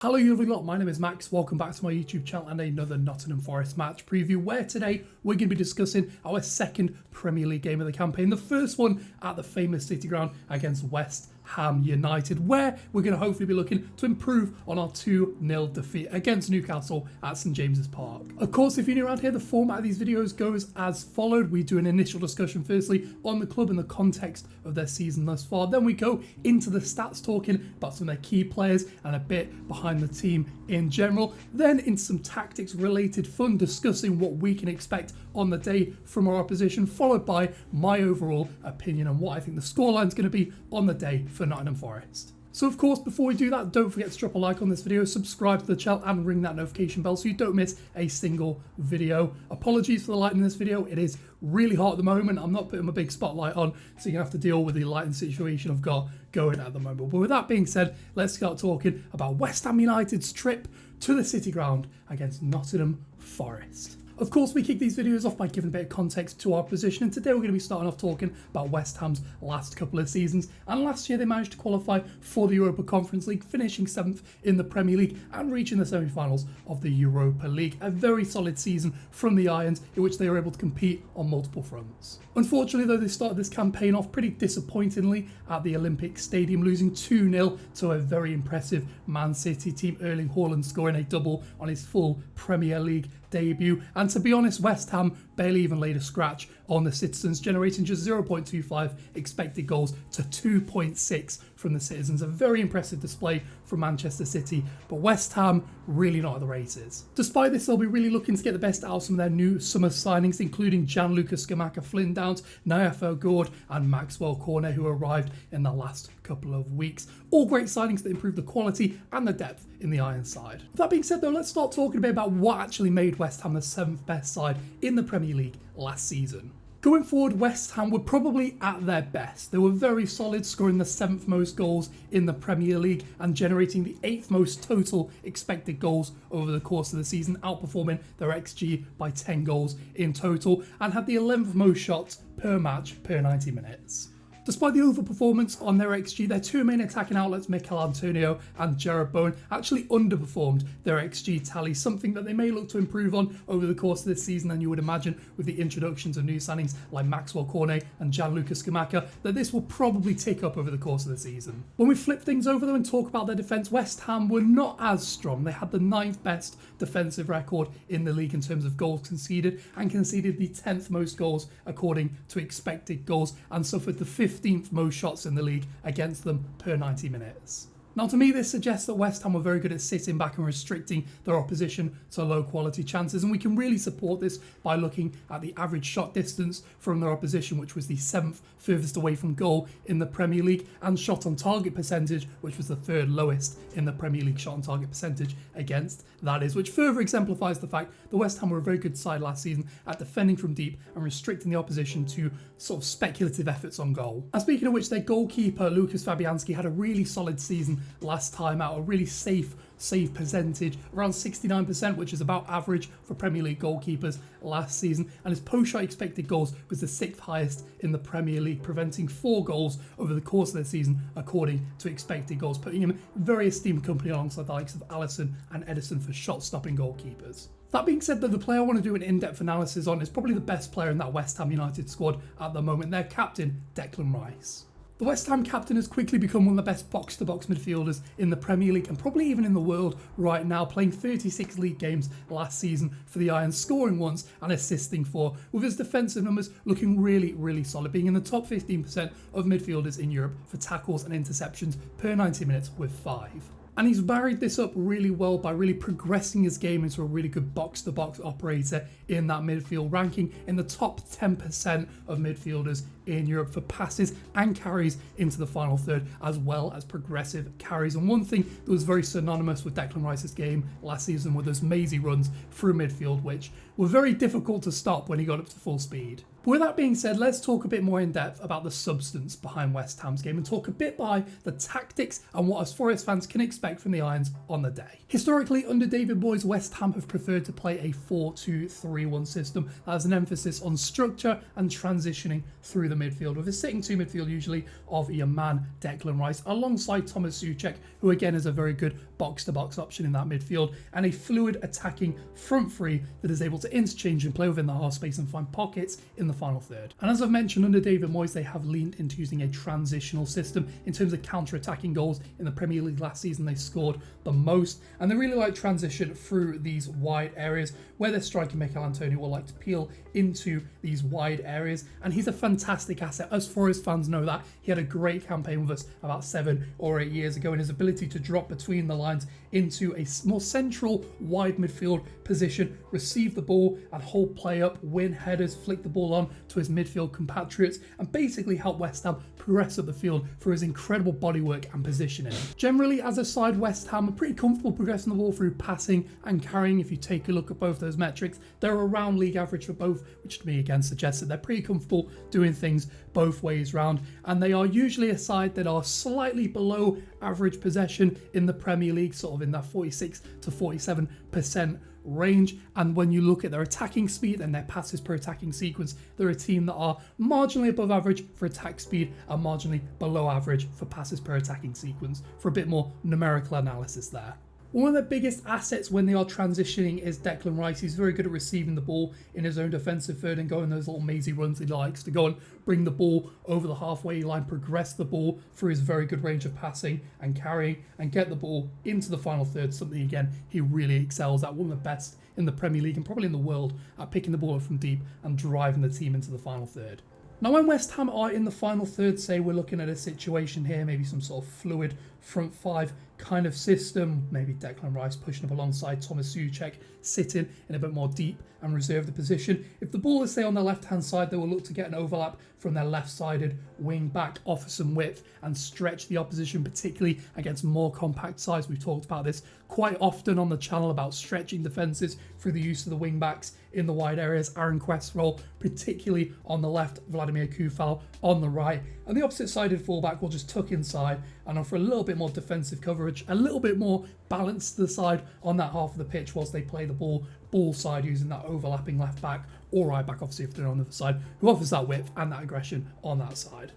Hello you lovely lot, my name is Max, welcome back to my YouTube channel and another Nottingham Forest match preview where today we're going to be discussing our second Premier League game of the campaign. The first one at the famous City Ground against West Ham United, where we're going to hopefully be looking to improve on our 2-0 defeat against Newcastle at St James's Park. Of course, if you're new around here, the format of these videos goes as followed. We do an initial discussion firstly on the club and the context of their season thus far. Then we go into the stats, talking about some of their key players and a bit behind the team in general. Then into some tactics related fun, discussing what we can expect on the day from our opposition, followed by my overall opinion on what I think the scoreline is going to be on the day for Nottingham Forest. So of course, before we do that, don't forget to drop a like on this video, subscribe to the channel and ring that notification bell so you don't miss a single video. Apologies for the lighting in this video, it is really hot at the moment. I'm not putting my big spotlight on, so you're going to have to deal with the lighting situation I've got going at the moment. But with that being said, let's start talking about West Ham United's trip to the City Ground against Nottingham Forest. Of course, we kick these videos off by giving a bit of context to our position, and today we're going to be starting off talking about West Ham's last couple of seasons. And last year they managed to qualify for the Europa Conference League, finishing 7th in the Premier League and reaching the semi-finals of the Europa League. A very solid season from the Irons, in which they were able to compete on multiple fronts. Unfortunately, though, they started this campaign off pretty disappointingly at the Olympic Stadium, losing 2-0 to a very impressive Man City team, Erling Haaland scoring a double on his full Premier League debut. And to be honest, West Ham barely even laid a scratch on the citizens, generating just 0.25 expected goals to 2.6 from the citizens. A very impressive display from Manchester City, but West Ham really not at the races. Despite this, they'll be really looking to get the best out of some of their new summer signings, including Gianluca Scamacca, Flynn Downs, Naif Gord and Maxwell Cornet, who arrived in the last couple of weeks. All great signings that improve the quality and the depth in the Iron side. With that being said though, let's start talking a bit about what actually made West Ham the 7th best side in the Premier League last season. Going forward, West Ham were probably at their best. They were very solid, scoring the 7th most goals in the Premier League and generating the 8th most total expected goals over the course of the season, outperforming their XG by 10 goals in total, and had the 11th most shots per match per 90 minutes. Despite the overperformance on their XG, their two main attacking outlets, Mikel Antonio and Jarrod Bowen, actually underperformed their XG tally, something that they may look to improve on over the course of this season. And you would imagine with the introductions of new signings like Maxwell Cornet and Gianluca Scamacca that this will probably tick up over the course of the season. When we flip things over though and talk about their defence, West Ham were not as strong. They had the 9th best defensive record in the league in terms of goals conceded, and conceded the 10th most goals according to expected goals, and suffered the 15th most shots in the league against them per 90 minutes. Now, to me, this suggests that West Ham were very good at sitting back and restricting their opposition to low quality chances, and we can really support this by looking at the average shot distance from their opposition, which was the 7th furthest away from goal in the Premier League, and shot on target percentage, which was the 3rd lowest in the Premier League shot on target percentage against, that is, which further exemplifies the fact that West Ham were a very good side last season at defending from deep and restricting the opposition to sort of speculative efforts on goal. And speaking of which, their goalkeeper Lucas Fabianski had a really solid season last time out, a really safe save percentage, around 69%, which is about average for Premier League goalkeepers last season, and his post-shot expected goals was the 6th highest in the Premier League, preventing 4 goals over the course of the season according to expected goals, putting him in very esteemed company alongside the likes of Alisson and Edison for shot-stopping goalkeepers. That being said, though, the player I want to do an in-depth analysis on is probably the best player in that West Ham United squad at the moment, their captain, Declan Rice. The West Ham captain has quickly become one of the best box-to-box midfielders in the Premier League and probably even in the world right now, playing 36 league games last season for the Irons, scoring once and assisting 4, with his defensive numbers looking really solid, being in the top 15% of midfielders in Europe for tackles and interceptions per 90 minutes with 5. And he's married this up really well by really progressing his game into a really good box-to-box operator in that midfield, ranking in the top 10% of midfielders in Europe for passes and carries into the final third, as well as progressive carries. And one thing that was very synonymous with Declan Rice's game last season were those mazy runs through midfield, which were very difficult to stop when he got up to full speed. But with that being said, let's talk a bit more in depth about the substance behind West Ham's game and talk a bit by the tactics and what us Forest fans can expect from the Irons on the day. Historically, under David Moyes, West Ham have preferred to play a 4-2-3-1 system that has an emphasis on structure and transitioning through the midfield, with a sitting two midfield usually of your man Declan Rice alongside Thomas Souček, who again is a very good box-to-box option in that midfield, and a fluid attacking front three that is able to interchange and play within the half space and find pockets in the final third. And as I've mentioned, under David Moyes, they have leaned into using a transitional system in terms of counter-attacking goals. In the Premier League last season, they scored the most, and they really like transition through these wide areas where their striker Mikel Antonio will like to peel into these wide areas, and he's a fantastic asset. Us Forest fans know that. He had a great campaign with us about 7 or 8 years ago, and his ability to drop between the lines into a more central wide midfield position, receive the ball and hold play up, win headers, flick the ball on to his midfield compatriots, and basically help West Ham progress up the field for his incredible bodywork and positioning. Generally, as a side, West Ham are pretty comfortable progressing the ball through passing and carrying. If you take a look at both those metrics, they're around league average for both, which to me again suggests that they're pretty comfortable doing things both ways round, and they are usually a side that are slightly below average possession in the Premier League, sort of in that 46 to 47% range. And when you look at their attacking speed and their passes per attacking sequence, they're a team that are marginally above average for attack speed and marginally below average for passes per attacking sequence, for a bit more numerical analysis there. One of their biggest assets when they are transitioning is Declan Rice. He's very good at receiving the ball in his own defensive third and going those little mazy runs he likes to go and bring the ball over the halfway line, progress the ball through his very good range of passing and carrying, and get the ball into the final third, something again he really excels at. One of the best in the Premier League and probably in the world at picking the ball up from deep and driving the team into the final third. Now, when West Ham are in the final third, say we're looking at a situation here, maybe some sort of fluid front five kind of system, maybe Declan Rice pushing up alongside Thomas Souček, sitting in a bit more deep and reserve the position. If the ball is, say, on their left-hand side, they will look to get an overlap from their left-sided wing back, offer some width and stretch the opposition, particularly against more compact sides. We've talked about this quite often on the channel about stretching defences through the use of the wing backs in the wide areas. Aaron Quest's role, particularly on the left, Vladimir Kufal on the right, and the opposite-sided fullback will just tuck inside and offer a little bit more defensive coverage, a little bit more balance to the side on that half of the pitch whilst they play the ball side using that overlapping left back or right back, obviously if they're on the other side, who offers that width and that aggression on that side.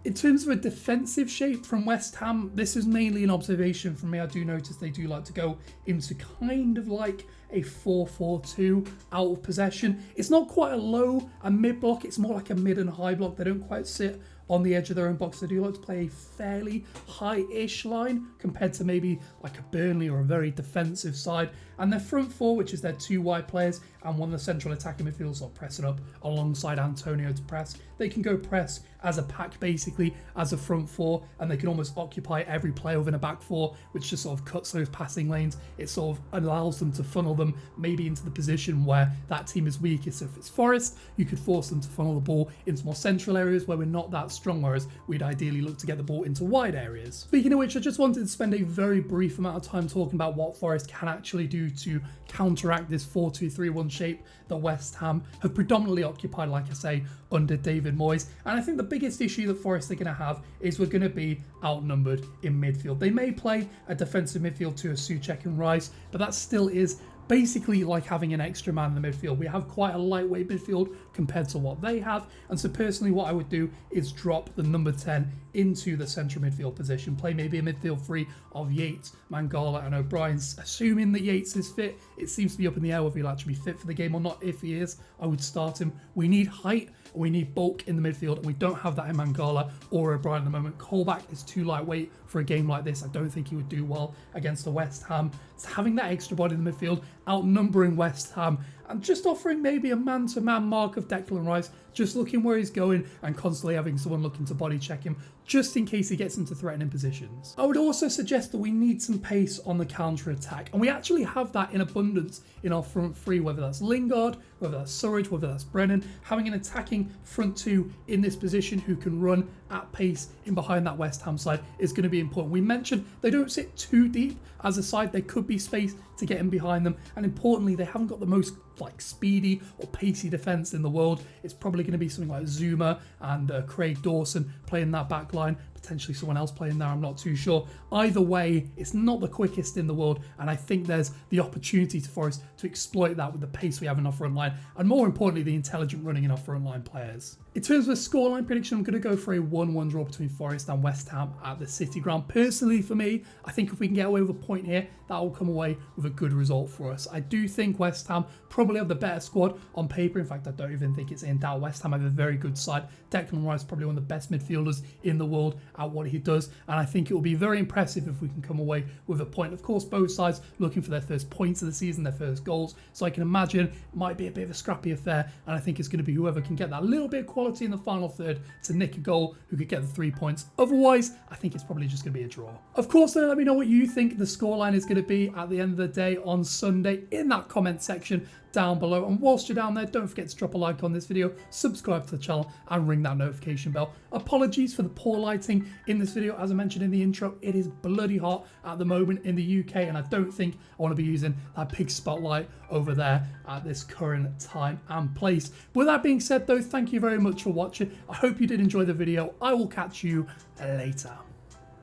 In terms of a defensive shape from West Ham, this is mainly an observation from me. I do notice they do like to go into kind of like a 4-4-2 out of possession. It's not quite a low and mid block, it's more like a mid and high block. They don't quite sit on the edge of their own box. They do like to play a fairly high-ish line compared to maybe like a Burnley or a very defensive side. And their front four, which is their two wide players and one of the central attacking midfielders, are pressing up alongside Antonio to press. They can go press as a pack, basically, as a front four, and they can almost occupy every player within a back four, which just sort of cuts those passing lanes. It sort of allows them to funnel them maybe into the position where that team is weakest. So if it's Forest, you could force them to funnel the ball into more central areas where we're not that strong, whereas we'd ideally look to get the ball into wide areas. Speaking of which, I just wanted to spend a very brief amount of time talking about what Forest can actually do to counteract this 4-2-3-1 shape that West Ham have predominantly occupied, like I say, under David Moyes. And I think the biggest issue that Forest are going to have is we're going to be outnumbered in midfield. They may play a defensive midfield to a Souček and Rice, but that still is basically like having an extra man in the midfield. We have quite a lightweight midfield compared to what they have, and so personally what I would do is drop the number 10 into the central midfield position, play maybe a midfield three of Yates, Mangala and O'Brien's, assuming that Yates is fit. It seems to be up in the air whether he'll actually be fit for the game or not. If he is, I would start him. We need height, we need bulk in the midfield, and we don't have that in Mangala or O'Brien at the moment. Colback is too lightweight for a game like this. I don't think he would do well against the West Ham. So having that extra body in the midfield, outnumbering West Ham, and just offering maybe a man-to-man mark of Declan Rice, just looking where he's going and constantly having someone looking to body check him, just in case he gets into threatening positions. I would also suggest that we need some pace on the counter-attack, and we actually have that in abundance in our front three, whether that's Lingard, whether that's Surridge, whether that's Brennan. Having an attacking front two in this position who can run at pace in behind that West Ham side is going to be important. We mentioned they don't sit too deep as a side. There could be space to get in behind them, and importantly, they haven't got the most like speedy or pacey defence in the world. It's probably going to be something like Zuma and Craig Dawson playing that back line, potentially someone else playing there, I'm not too sure. Either way, it's not the quickest in the world, and I think there's the opportunity for us to exploit that with the pace we have in our front line, and more importantly, the intelligent running in our front line players. In terms of a scoreline prediction, I'm going to go for a 1-1 draw between Forest and West Ham at the City Ground. Personally, for me, I think if we can get away with a point here, that will come away with a good result for us. I do think West Ham probably have the better squad on paper. In fact, I don't even think it's in doubt. West Ham have a very good side. Declan Rice is probably one of the best midfielders in the world at what he does, and I think it will be very impressive if we can come away with a point. Of course, both sides looking for their first points of the season, their first goals, so I can imagine it might be a bit of a scrappy affair, and I think it's going to be whoever can get that little bit of quality in the final third to nick a goal who could get the 3 points. Otherwise, I think it's probably just going to be a draw. Of course, then let me know what you think the scoreline is going to be at the end of the day on Sunday in that comment section down below. And whilst you're down there, don't forget to drop a like on this video, subscribe to the channel, and ring that notification bell. Apologies for the poor lighting in this video. As I mentioned in the intro, it is bloody hot at the moment in the UK, and I don't think I want to be using that big spotlight over there at this current time and place. With that being said though, thank you very much for watching. I hope you did enjoy the video. I will catch you later.